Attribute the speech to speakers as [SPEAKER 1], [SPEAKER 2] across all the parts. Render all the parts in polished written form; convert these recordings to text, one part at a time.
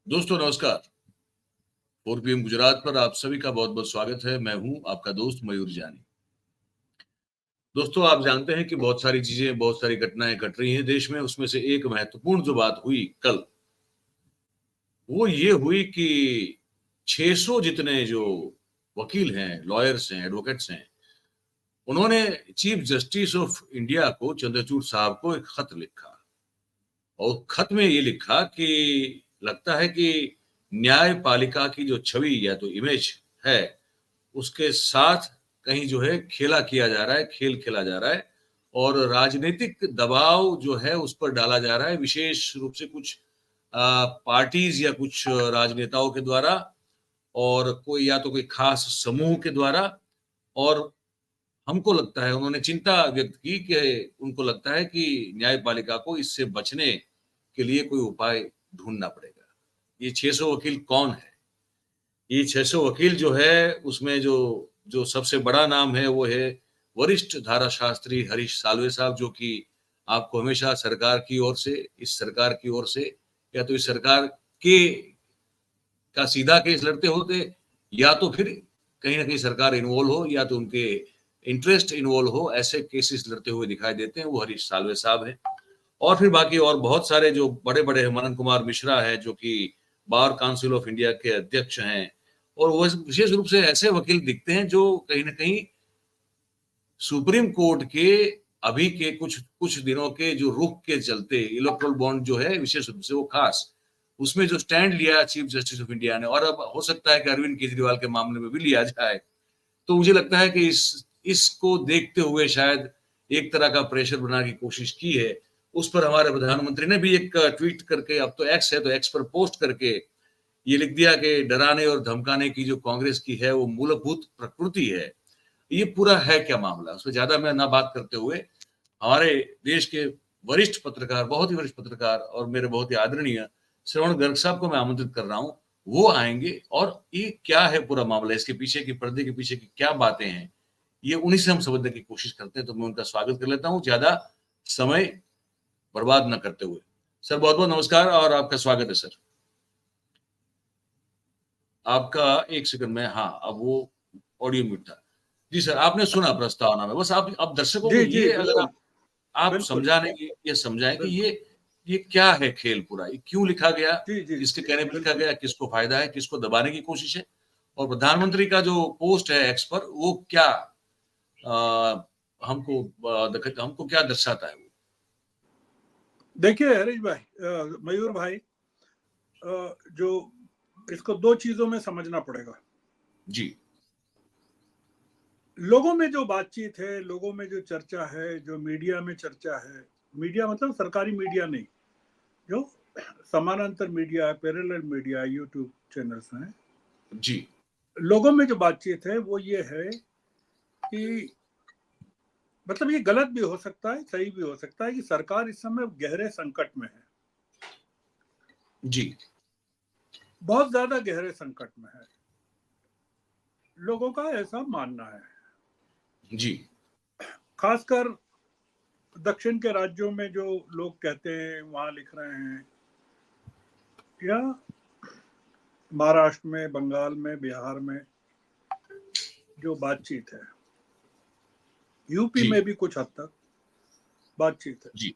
[SPEAKER 1] दोस्तों नमस्कार। 4 PM गुजरात पर आप सभी का बहुत-बहुत स्वागत है। मैं हूँ आपका दोस्त मयूर जानी। दोस्तों आप जानते हैं कि बहुत सारी चीज़ें, बहुत सारी घटनाएँ घट रही हैं देश में, उसमें से एक महत्वपूर्ण जो बात हुई कल, वो ये हुई कि 600 जितने जो वकील हैं, लॉयर्स हैं, एडवोकेट्स हैं, उन्होंने चीफ जस्टिस ऑफ इंडिया को चंद्रचूड़ साहब को एक खत लिखा और खत में ये लिखा कि लगता है कि न्यायपालिका की जो छवि या तो इमेज है, उसके साथ कहीं जो है खेला किया जा रहा है, खेल खेला जा रहा है और राजनीतिक दबाव जो है उस पर डाला जा रहा है, विशेष रूप से कुछ पार्टीज़ या कुछ राजनेताओं के द्वारा और कोई या तो कोई खास समूह के द्वारा और हमको लगता है उन्होंने चिंता व्यक्त की कि उनको लगता है कि न्यायपालिका को इससे बचने के लिए कोई उपाय ढूँढना पड़ेगा। ये 600 वकील कौन है? ये 600 वकील जो है उसमें जो जो सबसे बड़ा नाम है वो है वरिष्ठ धारा शास्त्री हरीश साल्वे साहब जो कि आपको हमेशा सरकार की ओर से इस सरकार की ओर से या तो इस सरकार के का सीधा केस लड़ते होते या तो फिर कहीं न कहीं सरकार इन्वॉल्व हो या तो उनके इंटरेस्ट इन्वॉल्व हो ऐसे केसेस लड़ते हुए दिखाई देते हैं, वो हरीश साल्वे साहब हैं। और फिर बाकी और बहुत सारे जो बड़े-बड़े हैं, मनन कुमार मिश्रा है जो कि बार काउंसिल ऑफ इंडिया के अध्यक्ष हैं और वो विशेष रूप से ऐसे वकील दिखते हैं जो कहीं न कहीं सुप्रीम कोर्ट के अभी के कुछ कुछ दिनों के जो रुख के चलते इलेक्टोरल बॉन्ड जो है विशेष रूप से वो खास, उसमें जो स्टैंड लिया चीफ जस्टिस ऑफ इंडिया ने और अब हो सकता है कि अरविंद केजरीवाल के मामले में भी लिया जाए। तो मुझे लगता है कि इसको देखते हुए शायद एक तरह का प्रेशर बनाने की कोशिश की है। उस पर हमारे प्रधानमंत्री ने भी एक ट्वीट करके अब तो एक्स है तो एक्स पर पोस्ट करके ये लिख दिया कि डराने और धमकाने की जो कांग्रेस की है वो मूलभूत प्रकृति है। ये पूरा है क्या मामला? उसमें ज़्यादा मैं ना बात करते हुए हमारे देश के वरिष्ठ पत्रकार, बहुत ही वरिष्ठ पत्रकार और मेरे बहुत ही आदरणीय श्रवण गर्ग साहब को मैं आमंत्रित कर रहा हूँ। वो आएँगे और ये क्या है पूरा मामला? इसके पीछे की पर्दे के पीछे की क्या बातें हैं? ये उन्हीं से हम समझने की कोशिश करते हैं, तो मैं उनका स्वागत कर लेता हूँ, ज़्यादा समय बर्बाद ना करते हुए। सर बहुत-बहुत नमस्कार और आपका स्वागत है सर। आपका 1 सेकंड में हाँ, अब वो ऑडियो म्यूट था। जी सर, आपने सुना प्रस्तावना में, बस आप दर्शकों को
[SPEAKER 2] जी, जी,
[SPEAKER 1] ये अगर
[SPEAKER 2] बिल्कुल,
[SPEAKER 1] आप
[SPEAKER 2] बिल्कुल,
[SPEAKER 1] समझाने की ये समझाएँ कि
[SPEAKER 2] बिल्कुल।
[SPEAKER 1] ये क्या है खेल पूरा? ये क्यों लिखा गया?
[SPEAKER 2] जी, जी,
[SPEAKER 1] किसके कहने पे लिखा
[SPEAKER 2] बिल्कुल।
[SPEAKER 1] गया? किसको फ़ायदा है? किसको दबाने की कोशिश है? और प्रधानमंत्री का जो पोस्ट है एक्स पर वो क्या हमको हमको क्या दर्शाता है वो?
[SPEAKER 2] देखिए हरीश भाई मयूर भाई जो इसको 2 चीज़ों में समझना पड़ेगा।
[SPEAKER 1] जी,
[SPEAKER 2] लोगों में जो बातचीत है, लोगों में जो चर्चा है, जो मीडिया में चर्चा है, मीडिया मतलब सरकारी मीडिया नहीं, जो समानांतर मीडिया है, पैरेलल मीडिया, यूट्यूब चैनल्स हैं।
[SPEAKER 1] जी,
[SPEAKER 2] लोगों में जो बातचीत है वो ये है कि मतलब ये गलत भी हो सकता है, सही भी हो सकता है कि सरकार इस समय गहरे संकट में है।
[SPEAKER 1] जी,
[SPEAKER 2] बहुत ज़्यादा गहरे संकट में है। लोगों का ऐसा मानना है।
[SPEAKER 1] जी,
[SPEAKER 2] खासकर दक्षिण के राज्यों में जो लोग कहते हैं, वहाँ लिख रहे हैं या महाराष्ट्र में, बंगाल में, बिहार में जो बातचीत है, यूपी
[SPEAKER 1] जी,
[SPEAKER 2] में भी कुछ हद तक बातचीत है।
[SPEAKER 1] जी,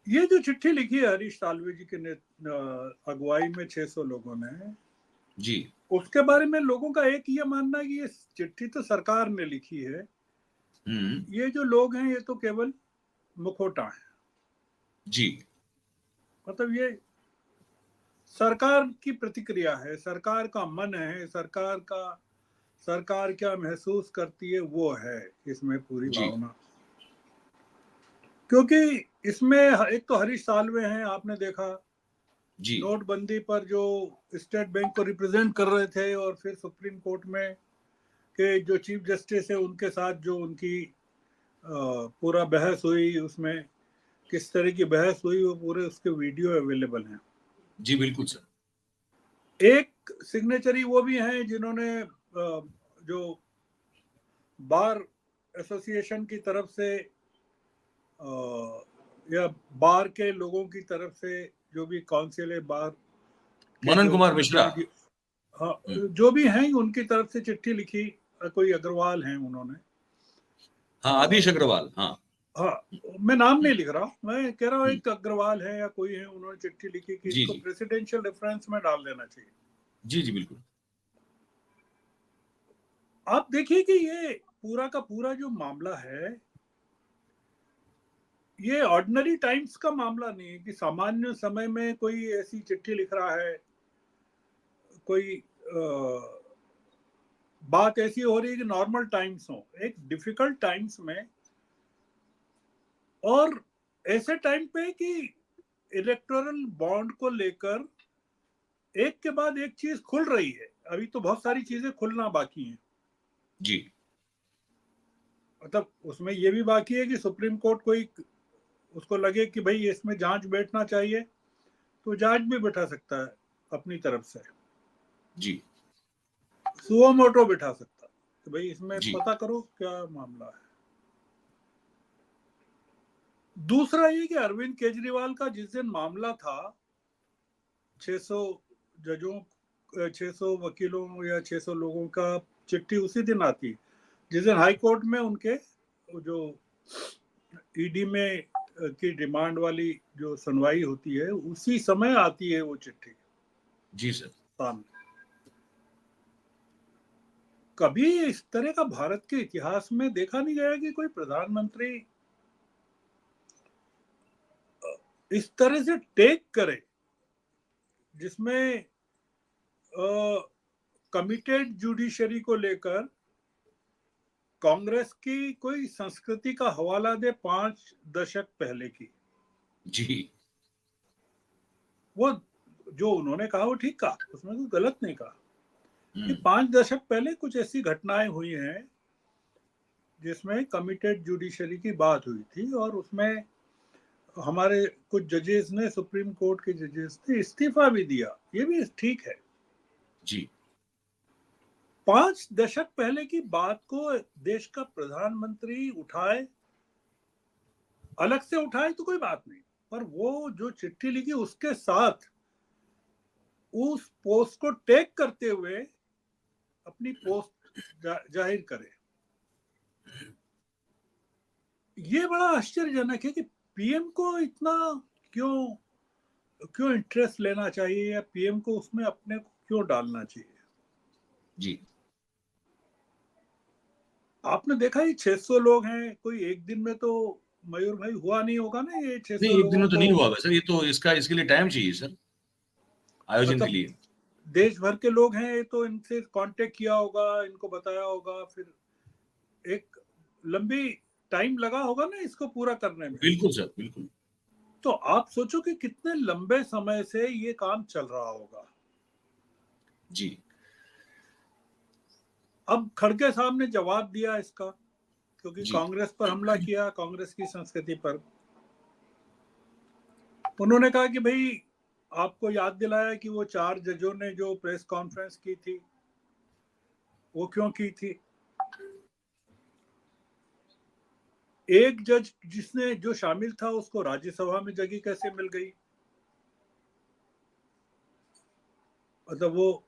[SPEAKER 2] ये जो चिट्ठी लिखी है हरीश साल्वे जी के अगुवाई में 600 लोगों ने,
[SPEAKER 1] जी,
[SPEAKER 2] उसके बारे में लोगों का एक ये मानना है कि ये चिट्ठी तो सरकार ने लिखी है।
[SPEAKER 1] हुँ,
[SPEAKER 2] ये जो लोग हैं ये तो केवल मुखौटा है।
[SPEAKER 1] जी,
[SPEAKER 2] मतलब ये सरकार की प्रतिक्रिया है, सरकार का मन है, सरकार क्या महसूस करती है वो है इसमें पूरी
[SPEAKER 1] जी,
[SPEAKER 2] भावना। क्योंकि इसमें एक तो हरीश साल्वे हैं, आपने देखा
[SPEAKER 1] जी,
[SPEAKER 2] नोटबंदी पर जो स्टेट बैंक को रिप्रेजेंट कर रहे थे और फिर सुप्रीम कोर्ट में के जो चीफ जस्टिस है उनके साथ जो उनकी पूरा बहस हुई, उसमें किस तरह की बहस हुई वो पूरे उसके वीडियो अवेलेबल हैं।
[SPEAKER 1] जी, बिल्कुल सर।
[SPEAKER 2] एक सिग्नेचरी वो भी हैं जिन्होंने जो बार एसोसिएशन की तरफ से या बार के लोगों की तरफ से जो भी काउंसिल है बार के
[SPEAKER 1] मनन
[SPEAKER 2] जो
[SPEAKER 1] कुमार मिश्रा।
[SPEAKER 2] हाँ, जो भी हैं उनकी तरफ से चिट्ठी लिखी, कोई अग्रवाल हैं उन्होंने।
[SPEAKER 1] हाँ, आदिश अग्रवाल। हाँ
[SPEAKER 2] हाँ, मैं नाम नहीं लिख रहा, मैं कह रहा हूँ एक अग्रवाल है या कोई है, उन्होंने चिट्ठी लिखी कि
[SPEAKER 1] जी
[SPEAKER 2] इसको
[SPEAKER 1] जी
[SPEAKER 2] प्रेसिडेंशियल रेफरेंस में डाल देना चाहिए।
[SPEAKER 1] जी जी बिल्कुल।
[SPEAKER 2] आप देखिए कि ये पूरा का पूरा जो मामला है, ये ऑर्डिनरी टाइम्स का मामला नहीं है कि सामान्य समय में कोई ऐसी चिट्ठी लिख रहा है, कोई बात ऐसी हो रही है कि नॉर्मल टाइम्स हो, एक डिफिकल्ट टाइम्स में, और ऐसे टाइम पे कि इलेक्टोरल बॉन्ड को लेकर एक के बाद एक चीज खुल रही है। अभी तो बहुत सारी चीजें खुलना बाकी हैं।
[SPEAKER 1] जी
[SPEAKER 2] मतलब उसमें ये भी बाकी है कि सुप्रीम कोर्ट कोई उसको लगे कि भाई इसमें जांच बैठना चाहिए तो जांच भी बैठा सकता है अपनी तरफ से,
[SPEAKER 1] जी
[SPEAKER 2] सुओ मोटो बैठा सकता है कि भाई इसमें
[SPEAKER 1] जी
[SPEAKER 2] पता करो क्या मामला है। दूसरा ये कि अरविंद केजरीवाल का जिस दिन मामला था, 600 जजों, 600 वकीलों या 600 लोगों का चिट्ठी उसी दिन आती, जिस दिन हाई कोर्ट में उनके जो ईडी में की डिमांड वाली जो सुनवाई होती है, उसी समय आती है वो चिट्ठी
[SPEAKER 1] जी सर।
[SPEAKER 2] सामने। कभी इस तरह का भारत के इतिहास में देखा नहीं गया कि कोई प्रधानमंत्री इस तरह से टेक करे, जिसमें कमिटेड जुडिशरी को लेकर कांग्रेस की कोई संस्कृति का हवाला दे 5 दशक पहले की।
[SPEAKER 1] जी
[SPEAKER 2] वो जो उन्होंने कहा वो ठीक कहा, उसमें कोई गलत नहीं कहा कि
[SPEAKER 1] हम्म,
[SPEAKER 2] 5 दशक पहले कुछ ऐसी घटनाएं हुई हैं जिसमें कमिटेड जुडिशरी की बात हुई थी, और उसमें हमारे कुछ जजेस ने, सुप्रीम कोर्ट के जजेस ने इस्तीफा भी दिया, ये भी ठीक है।
[SPEAKER 1] जी
[SPEAKER 2] 5 दशक पहले की बात को देश का प्रधानमंत्री उठाए, अलग से उठाए तो कोई बात नहीं, पर वो जो चिट्ठी लिखी उसके साथ उस पोस्ट को टैग करते हुए अपनी पोस्ट जाहिर करे, ये बड़ा आश्चर्यजनक है कि पीएम को इतना क्यों क्यों इंटरेस्ट लेना चाहिए, या पीएम को उसमें अपने को क्यों डालना चाहिए।
[SPEAKER 1] जी।
[SPEAKER 2] आपने देखा ही 600 लोग हैं, कोई एक दिन में तो मयूर भाई हुआ नहीं होगा ना ये
[SPEAKER 1] नहीं,
[SPEAKER 2] 600
[SPEAKER 1] एक दिन
[SPEAKER 2] लोगों
[SPEAKER 1] में तो
[SPEAKER 2] को।
[SPEAKER 1] नहीं हुआ होगा सर, ये तो इसके लिए टाइम चाहिए सर, आयोजन के
[SPEAKER 2] मतलब
[SPEAKER 1] लिए।
[SPEAKER 2] देश भर के लोग हैं, ये तो इनसे कांटेक्ट किया होगा, इनको बताया होगा, फिर एक लंबी टाइम लगा होगा ना इसको पूरा करने में।
[SPEAKER 1] बिल्कुल सर, बिल्कुल।
[SPEAKER 2] तो आप सोचो कि कितने लंबे समय से ये काम चल रहा होगा।
[SPEAKER 1] जी
[SPEAKER 2] अब खड़गे साहब ने जवाब दिया इसका, क्योंकि
[SPEAKER 1] जी
[SPEAKER 2] कांग्रेस पर हमला किया, कांग्रेस की संस्कृति पर। उन्होंने कहा कि भाई आपको याद दिलाया कि वो 4 जजों ने जो प्रेस कॉन्फ्रेंस की थी वो क्यों की थी। एक जज जिसने जो शामिल था उसको राज्यसभा में जगह कैसे मिल गई, मतलब वो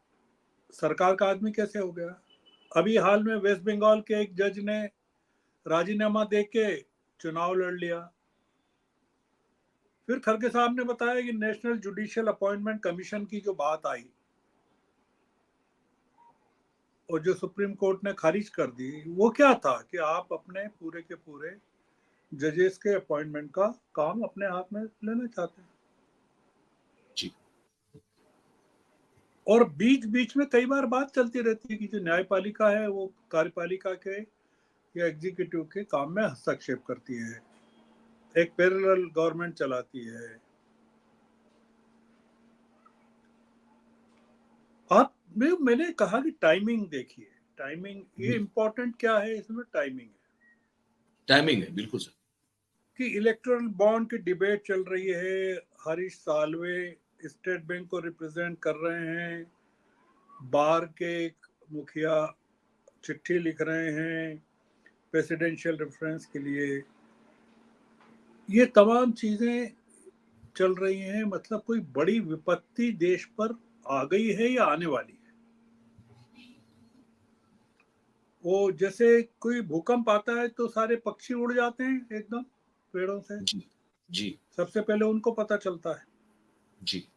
[SPEAKER 2] सरकार का आदमी कैसे हो गया। अभी हाल में वेस्ट बंगाल के एक जज ने राजीनामा दे के चुनाव लड़ लिया। फिर खड़गे साहब ने बताया कि नेशनल जुडिशियल अपॉइंटमेंट कमीशन की जो बात आई और जो सुप्रीम कोर्ट ने खारिज कर दी, वो क्या था कि आप अपने पूरे के पूरे जजेस के अपॉइंटमेंट का काम अपने हाथ में लेना चाहते हैं।
[SPEAKER 1] जी
[SPEAKER 2] और बीच बीच में कई बार बात चलती रहती है कि जो न्यायपालिका है वो कार्यपालिका के या एग्जीक्यूटिव के काम में हस्तक्षेप करती है, एक पैरेलल गवर्नमेंट चलाती है। आप मैंने कहा कि टाइमिंग देखिए, टाइमिंग ये
[SPEAKER 1] जी।
[SPEAKER 2] इंपॉर्टेंट क्या है इसमें, टाइमिंग है
[SPEAKER 1] टाइमिंग है, बिल्कुल सर।
[SPEAKER 2] कि इलेक्टोरल बॉन्ड की डिबेट चल रही है, हरीश साल्वे स्टेट बैंक को रिप्रेजेंट कर रहे हैं, बार के एक मुखिया चिट्ठी लिख रहे हैं प्रेसिडेंशियल रेफरेंस के लिए। ये तमाम चीजें चल रही हैं, मतलब कोई बड़ी विपत्ति देश पर आ गई है या आने वाली है। वो जैसे कोई भूकंप आता है तो सारे पक्षी उड़ जाते हैं एकदम पेड़ों से,
[SPEAKER 1] जी जी
[SPEAKER 2] सबसे पहले उनको पता चलता है।
[SPEAKER 1] जी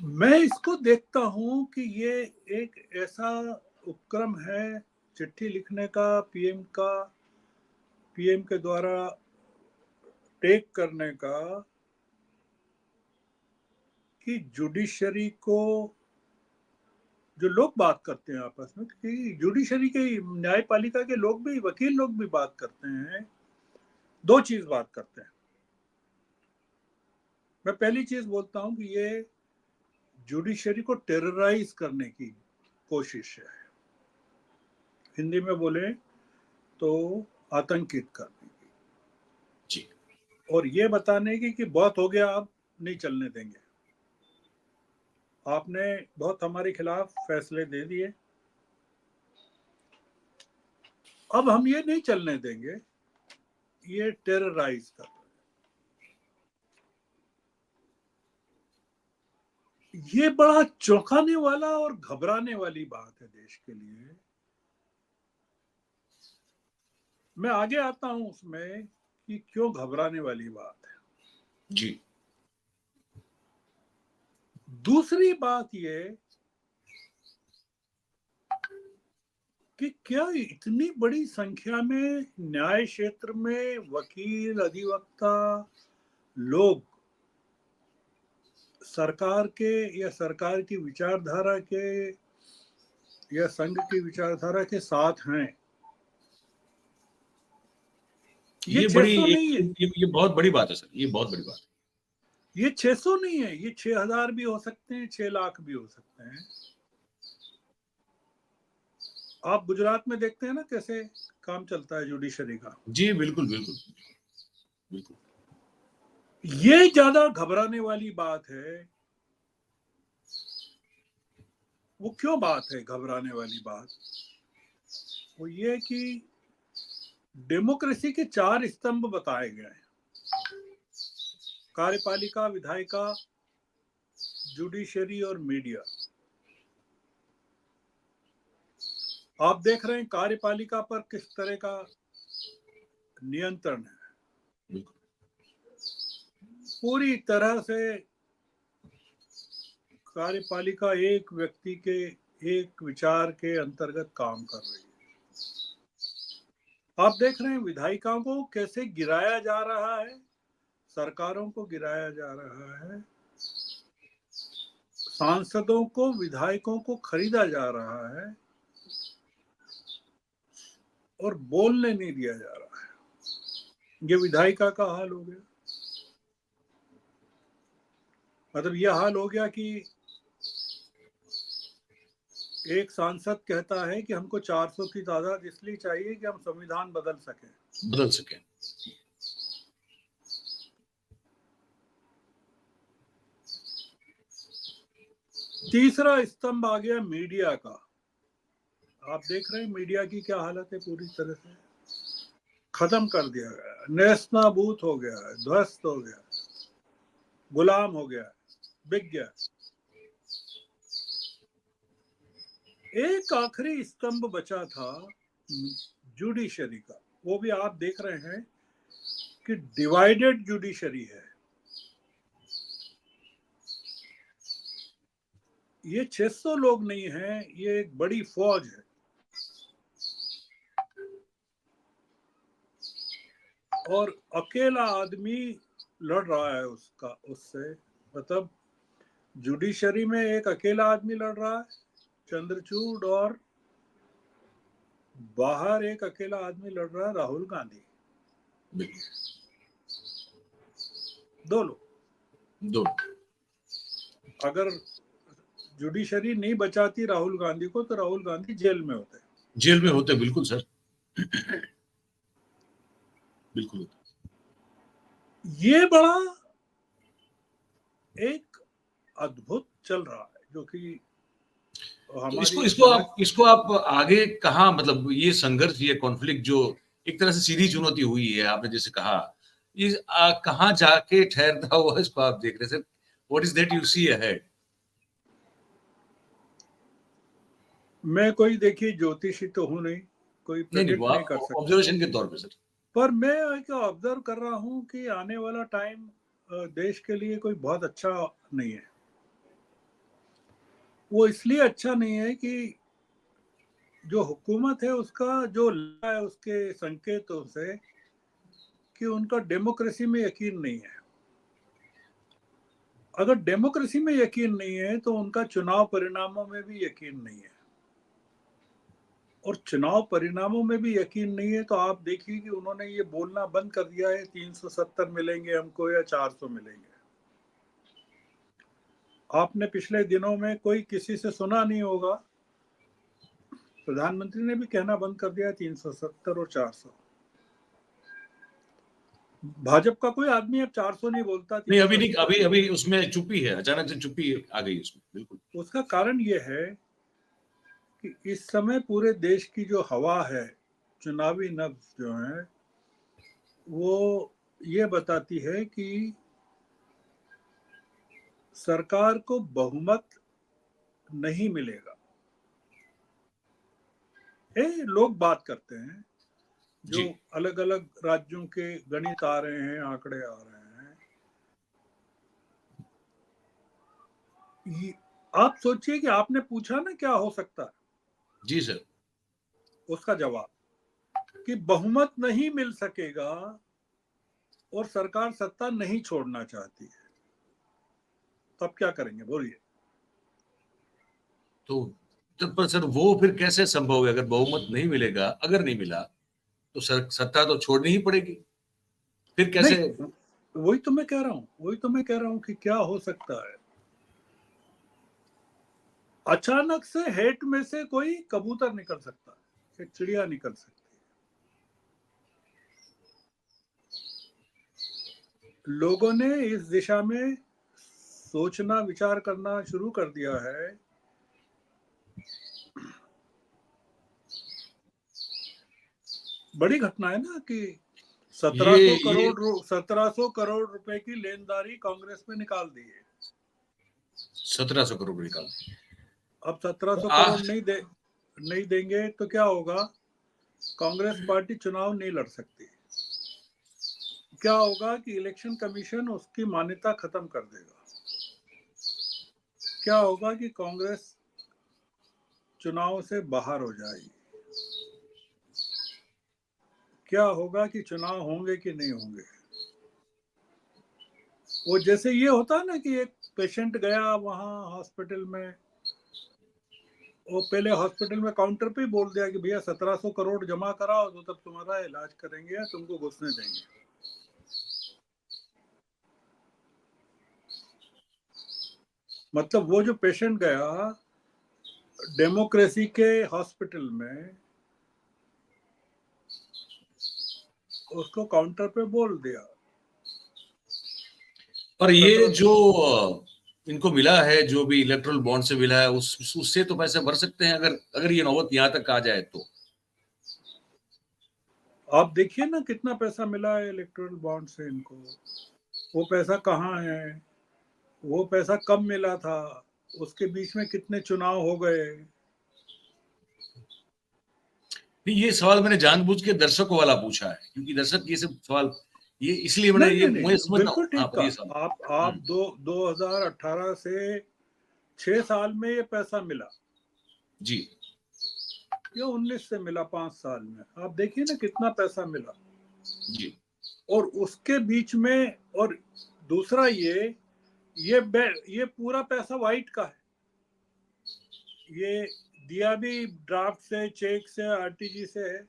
[SPEAKER 2] मैं इसको देखता हूं कि ये एक ऐसा उपक्रम है चिट्ठी लिखने का, पीएम के द्वारा टेक करने का, कि जुडिशरी को, जो लोग बात करते हैं आपस में, कि जुडिशरी के, न्यायपालिका के लोग भी, वकील लोग भी बात करते हैं, दो चीज बात करते हैं। मैं पहली चीज बोलता हूं कि ये जुडिशरी को टेरराइज करने की कोशिश है, हिंदी में बोले तो आतंकित करने की,
[SPEAKER 1] जी
[SPEAKER 2] और ये बताने की कि बहुत हो गया, अब नहीं चलने देंगे, आपने बहुत हमारे खिलाफ फैसले दे दिए, अब हम ये नहीं चलने देंगे, ये टेरराइज कर रहे हैं। ये बड़ा चौंकाने वाला और घबराने वाली बात है देश के लिए। मैं आगे आता हूं उसमें कि क्यों घबराने वाली बात है।
[SPEAKER 1] जी
[SPEAKER 2] दूसरी बात ये कि क्या इतनी बड़ी संख्या में न्याय क्षेत्र में वकील, अधिवक्ता लोग सरकार के या सरकार की विचारधारा के या संघ की विचारधारा के साथ हैं? ये
[SPEAKER 1] ये बड़ी
[SPEAKER 2] 600 नहीं है,
[SPEAKER 1] ये बहुत बड़ी बात है सर, ये बहुत बड़ी बात है।
[SPEAKER 2] ये 600 नहीं है, ये 6000 भी हो सकते हैं, 6 लाख भी हो सकते हैं। आप गुजरात में देखते हैं ना कैसे काम चलता है जुडिशरी का।
[SPEAKER 1] जी बिल्कुल बिल्कुल बिल्कुल।
[SPEAKER 2] ये ज्यादा घबराने वाली बात है। वो क्यों बात है घबराने वाली बात? वो ये कि डेमोक्रेसी के 4 स्तंभ बताए गए हैं, कार्यपालिका, विधायिका, जुडिशरी और मीडिया। आप देख रहे हैं कार्यपालिका पर किस तरह का नियंत्रण है, पूरी तरह से कार्यपालिका एक व्यक्ति के, एक विचार के अंतर्गत काम कर रही है। आप देख रहे हैं विधायिकाओं को कैसे गिराया जा रहा है, सरकारों को गिराया जा रहा है, सांसदों को, विधायकों को खरीदा जा रहा है और बोलने नहीं दिया जा रहा है। ये विधायिका का हाल हो गया। मतलब यह हाल हो गया कि एक सांसद कहता है कि हमको 400 की तादाद इसलिए चाहिए कि हम संविधान बदल सकें। तीसरा स्तंभ आ गया मीडिया का। आप देख रहे हैं मीडिया की क्या हालत है, पूरी तरह से खत्म कर दिया गया, नेस्तनाबूत हो गया है, ध्वस्त हो गया, गुलाम हो गया, बिक गया। एक आखिरी स्तंभ बचा था जुडिशरी का, वो भी आप देख रहे हैं कि डिवाइडेड जुडिशरी है। ये 600 लोग नहीं हैं, ये एक बड़ी फौज है। और अकेला आदमी लड़ रहा है उससे, मतलब जुडिशरी में एक अकेला आदमी लड़ रहा है, चंद्रचूड़, और बाहर एक अकेला आदमी लड़ रहा है, राहुल गांधी। दो लोग। अगर जुडिशरी नहीं बचाती राहुल गांधी को तो राहुल गांधी जेल में होते।
[SPEAKER 1] बिल्कुल सर, बिल्कुल।
[SPEAKER 2] ये बड़ा एक अद्भुत चल रहा है, जो कि
[SPEAKER 1] तो इसको आप आगे कहाँ, मतलब ये संघर्ष, ये कॉन्फ्लिक्ट जो एक तरह से सीधी चुनौती हुई है, आपने जैसे कहा। ये कहाँ जाके ठहरता हुआ इसको आप देख रहे हैं sir? What is that you see ahead?
[SPEAKER 2] मैं कोई देखिए ज्योतिषी तो हूं नहीं, कोई
[SPEAKER 1] नहीं, वो
[SPEAKER 2] प्रेडिक्ट नहीं
[SPEAKER 1] आप
[SPEAKER 2] कर सकता,
[SPEAKER 1] ऑब्जर्वेशन के तौर पे सर।
[SPEAKER 2] पर मैं एक ऑब्जर्व कर रहा हूं कि आने वाला टाइम देश के लिए कोई बहुत अच्छा नहीं है। वो इसलिए अच्छा नहीं है कि जो हुकूमत है उसका जो लगा है उसके संकेतों से कि उनका डेमोक्रेसी में यकीन नहीं है। अगर डेमोक्रेसी में यकीन नहीं है तो उनका चुनाव परिणामों में भी यकीन नहीं है, और चुनाव परिणामों में भी यकीन नहीं है तो आप देखिए कि उन्होंने ये बोलना बंद कर दिया है 370 मिलेंगे हमको या 400 मिलेंगे। आपने पिछले दिनों में कोई किसी से सुना नहीं होगा, प्रधानमंत्री ने भी कहना बंद कर दिया 370 और 400। भाजपा का कोई आदमी अब 400 नहीं बोलता,
[SPEAKER 1] नहीं, अभी नहीं,
[SPEAKER 2] 370
[SPEAKER 1] अभी
[SPEAKER 2] बोलता।
[SPEAKER 1] अभी उसमें चुप्पी है, अचानक से चुप्पी आ गई उसमें, बिल्कुल।
[SPEAKER 2] उसका कारण ये है कि इस समय पूरे देश की जो हवा है, चुनावी नब्ज जो है, वो ये बताती है कि सरकार को बहुमत नहीं मिलेगा। लोग बात करते हैं, जो
[SPEAKER 1] जी।
[SPEAKER 2] अलग अलग राज्यों के गणित आ रहे हैं, आंकड़े आ रहे हैं। आप सोचिए कि आपने पूछा ना क्या हो सकता है,
[SPEAKER 1] जी सर।
[SPEAKER 2] उसका जवाब कि बहुमत नहीं मिल सकेगा और सरकार सत्ता नहीं छोड़ना चाहती है, तब क्या करेंगे बोलिए?
[SPEAKER 1] तो तब पर सर वो फिर कैसे संभव है? अगर बहुमत नहीं मिलेगा, अगर नहीं मिला, तो सत्ता तो छोड़नी ही पड़ेगी। फिर कैसे?
[SPEAKER 2] नहीं, वही तो मैं कह रहा हूं, वही तो मैं कह रहा हूं कि क्या हो सकता है। अचानक से हेट में से कोई कबूतर निकल सकता है, एक चिड़िया निकल सकती है। लोगों ने इस दिशा में सोचना विचार करना शुरू कर दिया है। बड़ी घटना है ना कि
[SPEAKER 1] ये
[SPEAKER 2] 1700 करोड़ रुपए की लेनदारी कांग्रेस में निकाल दी है।
[SPEAKER 1] 1700 करोड़ निकाल।
[SPEAKER 2] अब 1700
[SPEAKER 1] आ,
[SPEAKER 2] करोड़ नहीं देंगे तो क्या होगा? कांग्रेस पार्टी चुनाव नहीं लड़ सकती। क्या होगा कि इलेक्शन कमीशन उसकी मान्यता खत्म कर देगा। क्या होगा कि कांग्रेस चुनाव से बाहर हो जाएगी। क्या होगा कि चुनाव होंगे कि नहीं होंगे। वो जैसे ये होता है ना कि एक पेशेंट गया वहां हॉस्पिटल में, वो पहले हॉस्पिटल में काउंटर पे ही बोल दिया कि भैया 1700 करोड़ जमा कराओ तो तब तुम्हारा इलाज करेंगे या तुमको घुसने देंगे। मतलब वो जो पेशेंट गया डेमोक्रेसी के हॉस्पिटल में, उसको काउंटर पे बोल दिया।
[SPEAKER 1] और ये
[SPEAKER 2] 1700।
[SPEAKER 1] जो इनको मिला है, जो भी इलेक्ट्रल बॉन्ड से मिला है, उससे तो पैसे भर सकते हैं, अगर अगर ये नौबत यहाँ तक आ जाए तो।
[SPEAKER 2] आप देखिए ना कितना पैसा मिला है इलेक्टोरल बॉन्ड से इनको। वो पैसा कहाँ है? वो पैसा कब मिला था? उसके बीच में कितने चुनाव हो गए?
[SPEAKER 1] नहीं, ये सवाल मैंने जानबूझ के दर्शकों वाला पूछा है, क्योंकि दर्शक ये सब सवाल, ये इसलिए मैंने
[SPEAKER 2] नहीं
[SPEAKER 1] ये
[SPEAKER 2] नहीं
[SPEAKER 1] मुझे
[SPEAKER 2] नहीं,
[SPEAKER 1] समझता हूँ।
[SPEAKER 2] बिल्कुल
[SPEAKER 1] हाँ,
[SPEAKER 2] ठीक
[SPEAKER 1] पर
[SPEAKER 2] कहा।
[SPEAKER 1] ये सवाल।
[SPEAKER 2] आप 2018 से 6 साल में ये पैसा मिला,
[SPEAKER 1] जी।
[SPEAKER 2] या 19 से मिला, 5 साल में आप देखिए ना कितना पैसा मिला।
[SPEAKER 1] जी।
[SPEAKER 2] और उसके बीच में, और दूसरा ये पूरा पैसा वाइट का है। ये दिया भी ड्राफ्ट से, चेक से, आरटीजी से है,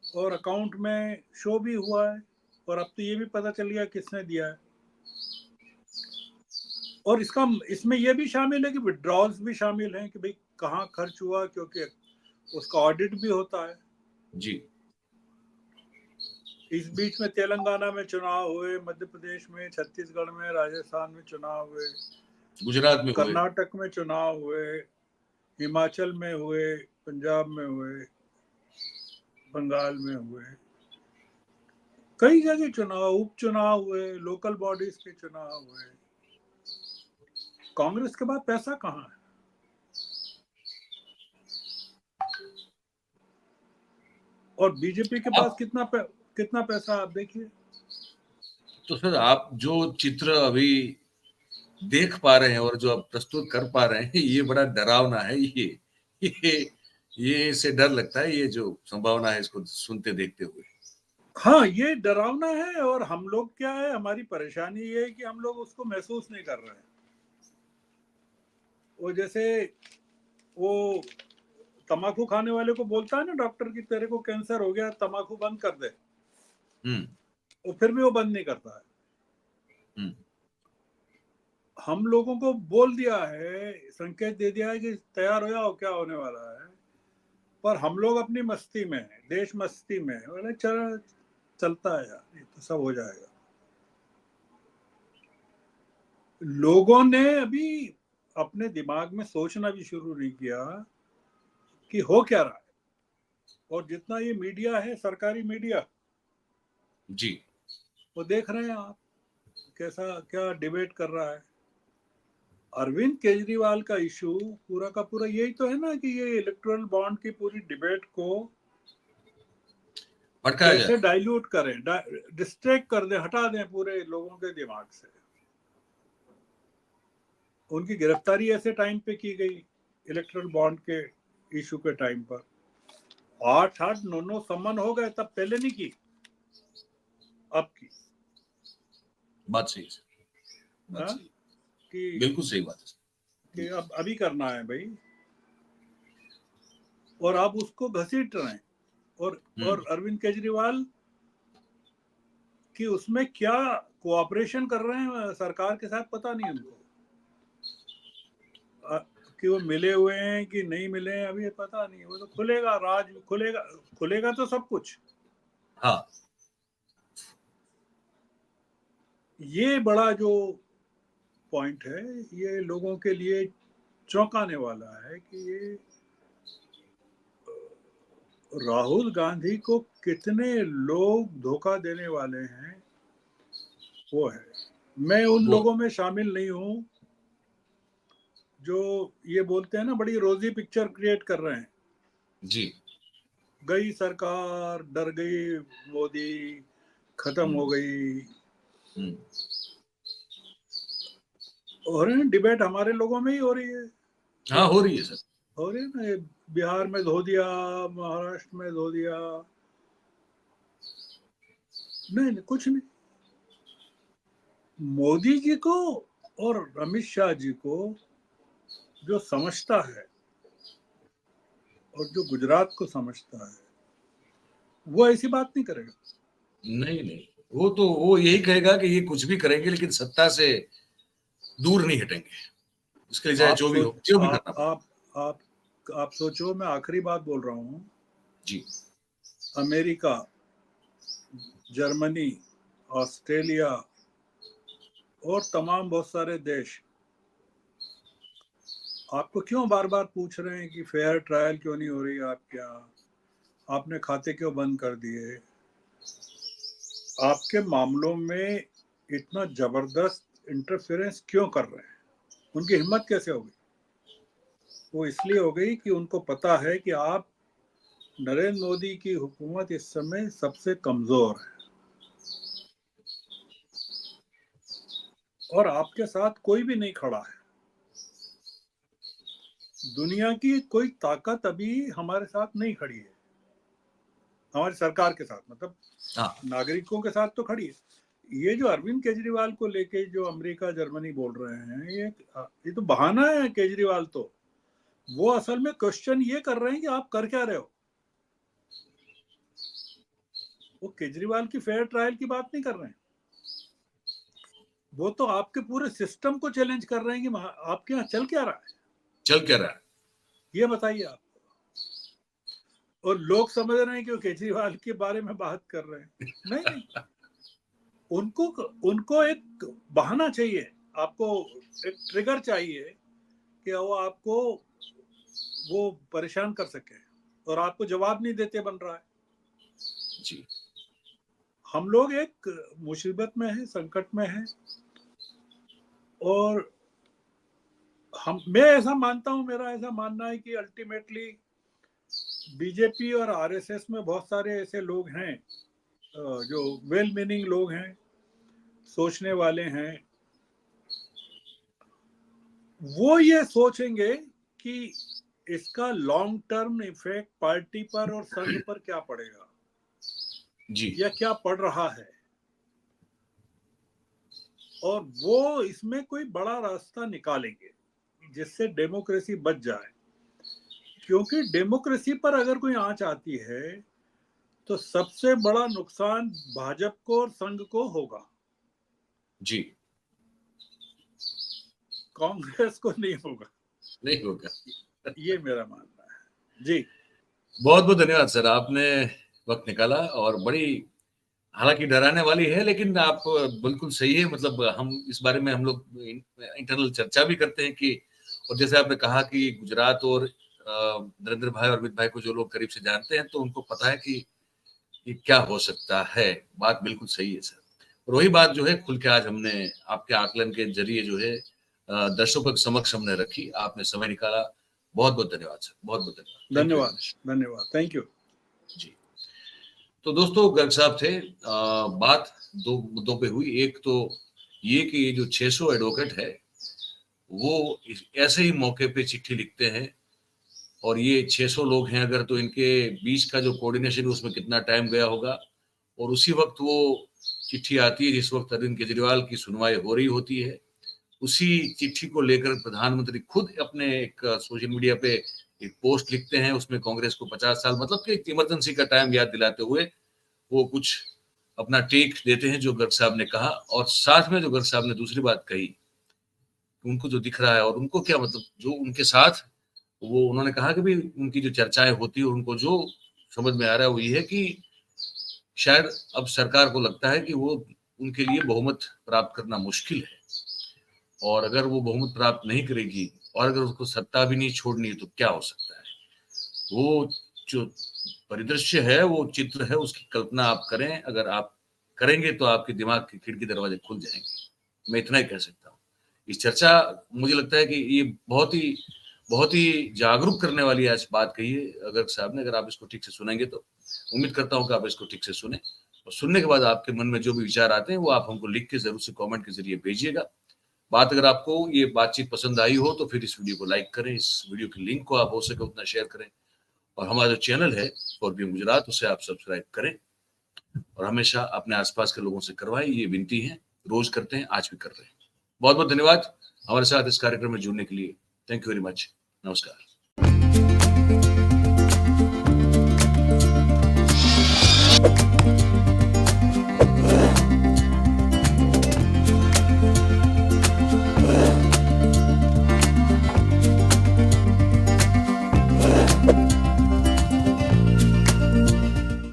[SPEAKER 2] और अकाउंट में शो भी हुआ है, और अब तो ये भी पता चल गया किसने दिया है। और इसमें ये भी शामिल है कि विड्रॉल्स भी शामिल हैं कि भाई कहाँ खर्च हुआ, क्योंकि उसका ऑडिट भी होता है।
[SPEAKER 1] जी।
[SPEAKER 2] इस बीच में तेलंगाना में चुनाव हुए, मध्य प्रदेश में, छत्तीसगढ़ में, राजस्थान में चुनाव हुए,
[SPEAKER 1] गुजरात में हुए।
[SPEAKER 2] कर्नाटक में चुनाव हुए, हिमाचल में हुए, पंजाब में हुए। बंगाल में हुए, कई जगह चुनाव, उपचुनाव हुए, लोकल बॉडीज के चुनाव हुए। कांग्रेस के पास पैसा कहाँ है? और बीजेपी के पास
[SPEAKER 1] आप
[SPEAKER 2] कितना पैसा आप देखिए।
[SPEAKER 1] तो सर, आप जो चित्र अभी देख पा रहे हैं और जो आप प्रस्तुत कर पा रहे हैं, ये बड़ा डरावना है। ये ये से डर लगता है, ये जो संभावना है इसको सुनते देखते हुए।
[SPEAKER 2] हाँ, ये डरावना है। और हम लोग क्या है, हमारी परेशानी ये है कि हम लोग उसको महसूस नहीं कर रहे हैं। वो जैसे वो तम्बाकू खाने वाले को बोलता है ना डॉक्टर की तेरे को कैंसर हो गया, तम्बाकू बंद कर दे, वो फिर भी वो बंद नहीं करता है। हम लोगों को बोल दिया है, संकेत दे दिया है कि तैयार हो जाओ, क्या होने वाला है। पर हम लोग अपनी मस्ती में हैं, देश मस्ती में है, बोले चलता है यार, ये तो सब हो जाएगा। लोगों ने अभी अपने दिमाग में सोचना भी शुरू नहीं किया कि हो क्या रहा है। और जितना ये मीडिया है, सरकारी मीडिया,
[SPEAKER 1] जी,
[SPEAKER 2] वो देख रहे हैं आप कैसा क्या डिबेट कर रहा है। अरविंद केजरीवाल का इशू पूरा का पूरा यही तो है ना कि ये इलेक्टोरल बॉन्ड की पूरी डिबेट को
[SPEAKER 1] भटकाया जा
[SPEAKER 2] कैसे
[SPEAKER 1] रहा है।
[SPEAKER 2] डाइल्यूट करें, डिस्ट्रैक्ट कर दें, हटा दें पूरे लोगों के दिमाग से। उनकी गिरफ्तारी ऐसे टाइम पे की गई, इलेक्टोरल बॉन्ड के इशू के टाइम पर 8-8 9 सम्मन हो गए, तब पहले नहीं की, अब की।
[SPEAKER 1] बात सही है, बात
[SPEAKER 2] हाँ,
[SPEAKER 1] सही है,
[SPEAKER 2] कि
[SPEAKER 1] बिल्कुल सही बात है।
[SPEAKER 2] अब अभी करना है भाई, और आप उसको घसीट रहे हैं। और अरविंद केजरीवाल कि उसमें क्या कोऑपरेशन कर रहे हैं सरकार के साथ, पता नहीं उनको कि वो मिले हुए हैं कि नहीं मिले हैं, अभी पता नहीं। वो तो खुलेगा, राज खुलेगा, खुलेगा तो सब कुछ।
[SPEAKER 1] हाँ,
[SPEAKER 2] ये बड़ा जो पॉइंट है, ये लोगों के लिए चौंकाने वाला है कि ये राहुल गांधी को कितने लोग धोखा देने वाले हैं, वो है। मैं उन
[SPEAKER 1] वो
[SPEAKER 2] लोगों में शामिल नहीं हूं जो ये बोलते हैं ना बड़ी रोजी पिक्चर क्रिएट कर रहे हैं,
[SPEAKER 1] जी।
[SPEAKER 2] गई सरकार, डर गई मोदी, खत्म हो गई।
[SPEAKER 1] हम्म।
[SPEAKER 2] हो रहे हैं डिबेट, हमारे लोगों में ही हो रही है।
[SPEAKER 1] हाँ, हो रही है सर।
[SPEAKER 2] हो रही है ना, ये बिहार में धो दिया, महाराष्ट्र में धो दिया। नहीं नहीं, कुछ नहीं। मोदी जी को और अमित शाह जी को जो समझता है और जो गुजरात को समझता है, वो ऐसी बात नहीं करेगा।
[SPEAKER 1] नहीं नहीं, वो यही कहेगा कि ये कुछ भी करेंगे लेकिन सत्ता से दूर नहीं हटेंगे, उसके लिए चाहे
[SPEAKER 2] आप
[SPEAKER 1] जो भी
[SPEAKER 2] सोच
[SPEAKER 1] हो, जो भी करना पड़े।
[SPEAKER 2] आप आप सोचो, मैं आखिरी बात बोल रहा हूँ।
[SPEAKER 1] जी।
[SPEAKER 2] अमेरिका, जर्मनी, ऑस्ट्रेलिया और तमाम बहुत सारे देश आपको क्यों बार बार पूछ रहे हैं कि फेयर ट्रायल क्यों नहीं हो रही आपके यहाँ, आपने खाते क्यों बंद कर दिए। आपके मामलों में इतना जबरदस्त इंटरफेरेंस क्यों कर रहे हैं, उनकी हिम्मत कैसे हो गई? वो इसलिए हो गई कि उनको पता है कि आप, नरेंद्र मोदी की हुकूमत इस समय सबसे कमजोर है और आपके साथ कोई भी नहीं खड़ा है। दुनिया की कोई ताकत अभी हमारे साथ नहीं खड़ी है, हमारी सरकार के साथ, मतलब
[SPEAKER 1] हाँ,
[SPEAKER 2] नागरिकों के साथ तो खड़ी है। ये जो अरविंद केजरीवाल को लेके जो अमेरिका जर्मनी बोल रहे हैं, ये तो बहाना है केजरीवाल तो। वो असल में क्वेश्चन ये कर रहे हैं कि आप कर क्या रहे हो। वो केजरीवाल की फेयर ट्रायल की बात नहीं कर रहे हैं, वो तो आपके पूरे सिस्टम को चैलेंज कर रहे हैं कि आपके यहाँ चल क्या रहा है,
[SPEAKER 1] चल क्या रहा है।
[SPEAKER 2] ये बताइए आप। और लोग समझ रहे हैं कि वो केजरीवाल के बारे में बात कर रहे हैं। नहीं नहीं, उनको उनको एक बहाना चाहिए, आपको एक ट्रिगर चाहिए कि वो आपको वो परेशान कर सके, और आपको जवाब नहीं देते बन रहा है।
[SPEAKER 1] जी
[SPEAKER 2] हम लोग एक मुसीबत में हैं, संकट में हैं, और मैं ऐसा मानता हूं, मेरा ऐसा मानना है कि अल्टीमेटली बीजेपी और आरएसएस में बहुत सारे ऐसे लोग हैं जो वेल मीनिंग लोग हैं, सोचने वाले हैं। वो ये सोचेंगे कि इसका लॉन्ग टर्म इफेक्ट पार्टी पर और संघ पर क्या पड़ेगा
[SPEAKER 1] जी
[SPEAKER 2] या क्या पड़ रहा है, और वो इसमें कोई बड़ा रास्ता निकालेंगे जिससे डेमोक्रेसी बच जाए। क्योंकि डेमोक्रेसी पर अगर कोई आंच आती है तो सबसे बड़ा नुकसान भाजपा को और संघ को होगा,
[SPEAKER 1] जी
[SPEAKER 2] कांग्रेस को नहीं होगा।
[SPEAKER 1] नहीं होगा।
[SPEAKER 2] ये मेरा मानना है जी।
[SPEAKER 1] बहुत बहुत धन्यवाद सर, आपने वक्त निकाला, और बड़ी हालांकि डराने वाली है, लेकिन आप बिल्कुल सही है। मतलब हम इस बारे में हम लोग इंटरनल चर्चा भी करते हैं कि, और जैसे आपने कहा कि गुजरात और नरेंद्र भाई और अमित भाई को जो लोग करीब से जानते हैं तो उनको पता है कि ये क्या हो सकता है। बात बिल्कुल सही है सर, और वही बात जो है खुल के आज हमने आपके आकलन के जरिए जो है दर्शकों के समक्ष हमने रखी। आपने समय निकाला, बहुत बहुत धन्यवाद सर, बहुत बहुत धन्यवाद।
[SPEAKER 2] धन्यवाद, धन्यवाद, थैंक यू
[SPEAKER 1] जी। तो दोस्तों, गर्ग साहब थे। बात दो मुद्दों पे हुई। एक तो ये कि ये जो 600 एडवोकेट है वो ऐसे ही मौके पे चिट्ठी लिखते हैं, और ये 600 लोग हैं अगर, तो इनके बीच का जो कोऑर्डिनेशन उसमें कितना टाइम गया होगा। और उसी वक्त वो चिट्ठी आती है जिस वक्त अरविंद केजरीवाल की सुनवाई हो रही होती है। उसी चिट्ठी को लेकर प्रधानमंत्री खुद अपने एक सोशल मीडिया पे एक पोस्ट लिखते हैं, उसमें कांग्रेस को 50 साल मतलब कि एक इमरजेंसी का टाइम याद दिलाते हुए वो कुछ अपना टेक देते हैं जो गर्ग साहब ने कहा। और साथ में जो गर्ग साहब ने दूसरी बात कही, उनको जो दिख रहा है और उनको क्या मतलब जो उनके साथ, वो उन्होंने कहा कि भी उनकी जो चर्चाएं होती है उनको जो समझ में आ रहा है वो ये है कि शायद अब सरकार को लगता है कि वो उनके लिए बहुमत प्राप्त करना मुश्किल है, और अगर वो बहुमत प्राप्त नहीं करेगी और अगर उसको सत्ता भी नहीं छोड़नी है तो क्या हो सकता है। वो जो परिदृश्य है, वो चित्र है, उसकी कल्पना आप करें। अगर आप करेंगे तो आपके दिमाग की खिड़की दरवाजे खुल जाएंगे। मैं इतना ही कह सकता हूँ। इस चर्चा, मुझे लगता है कि ये बहुत ही जागरूक करने वाली आज बात कही है गर्ग साहब ने। अगर आप इसको ठीक से सुनेंगे तो उम्मीद करता हूँ कि आप इसको ठीक से सुने, और सुनने के बाद आपके मन में जो भी विचार आते हैं वो आप हमको लिख के जरूर से कमेंट के जरिए भेजिएगा। बात अगर आपको ये बातचीत पसंद आई हो तो फिर इस वीडियो को लाइक करें, इस वीडियो की लिंक को आप हो सके उतना शेयर करें, और हमारा जो चैनल है फॉर बीइंग गुजरात उसे आप सब्सक्राइब करें, और हमेशा अपने आसपास के लोगों से करवाएं। ये विनती है, रोज करते हैं, आज भी कर रहे हैं। बहुत बहुत धन्यवाद हमारे साथ इस कार्यक्रम में जुड़ने के लिए। Thank you very much. नमस्कार।